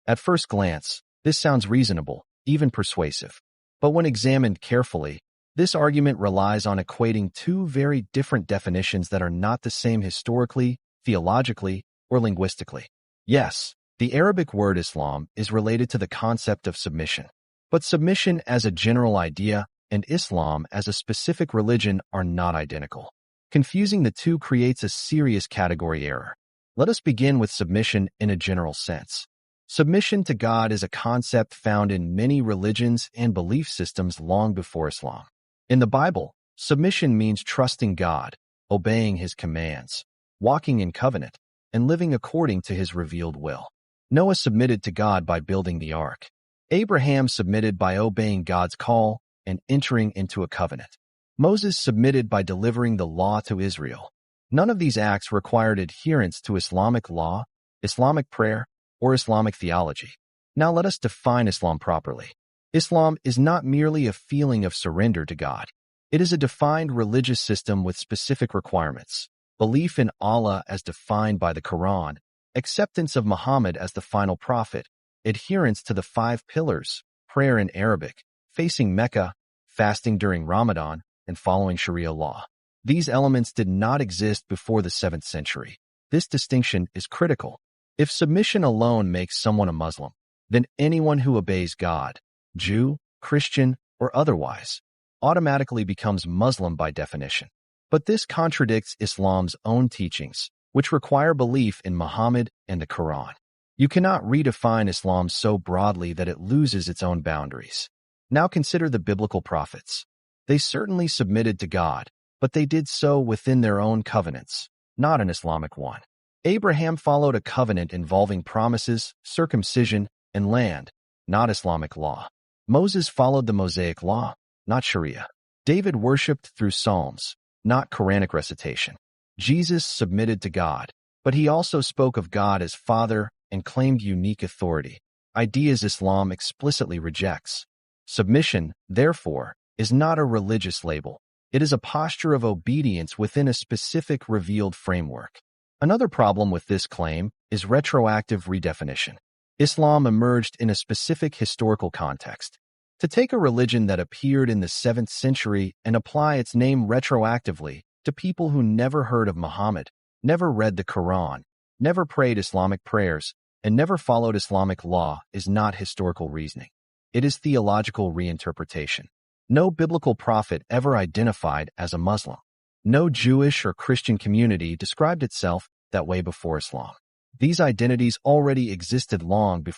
At first glance, this sounds reasonable, even persuasive. But when examined carefully, this argument relies on equating two very different definitions that are not the same historically, theologically, or linguistically. Yes, the Arabic word Islam is related to the concept of submission. But submission as a general idea and Islam as a specific religion are not identical. Confusing the two creates a serious category error. Let us begin with submission in a general sense. Submission to God is a concept found in many religions and belief systems long before Islam. In the Bible, submission means trusting God, obeying His commands, walking in covenant, and living according to His revealed will. Noah submitted to God by building the ark. Abraham submitted by obeying God's call and entering into a covenant. Moses submitted by delivering the law to Israel. None of these acts required adherence to Islamic law, Islamic prayer, or Islamic theology. Now let us define Islam properly. Islam is not merely a feeling of surrender to God. It is a defined religious system with specific requirements: belief in Allah as defined by the Quran, acceptance of Muhammad as the final prophet, adherence to the 5 pillars, prayer in Arabic, facing Mecca, fasting during Ramadan, and following Sharia law. These elements did not exist before the 7th century. This distinction is critical. If submission alone makes someone a Muslim, then anyone who obeys God, Jew, Christian, or otherwise, automatically becomes Muslim by definition. But this contradicts Islam's own teachings, which require belief in Muhammad and the Quran. You cannot redefine Islam so broadly that it loses its own boundaries. Now consider the biblical prophets. They certainly submitted to God, but they did so within their own covenants, not an Islamic one. Abraham followed a covenant involving promises, circumcision, and land, not Islamic law. Moses followed the Mosaic law, not Sharia. David worshipped through psalms, not Quranic recitation. Jesus submitted to God, but he also spoke of God as Father and claimed unique authority, ideas Islam explicitly rejects. Submission, therefore, is not a religious label. It is a posture of obedience within a specific revealed framework. Another problem with this claim is retroactive redefinition. Islam emerged in a specific historical context. To take a religion that appeared in the 7th century and apply its name retroactively to people who never heard of Muhammad, never read the Quran, never prayed Islamic prayers, and never followed Islamic law is not historical reasoning. It is theological reinterpretation. No biblical prophet ever identified as a Muslim. No Jewish or Christian community described itself that way before Islam. These identities already existed long before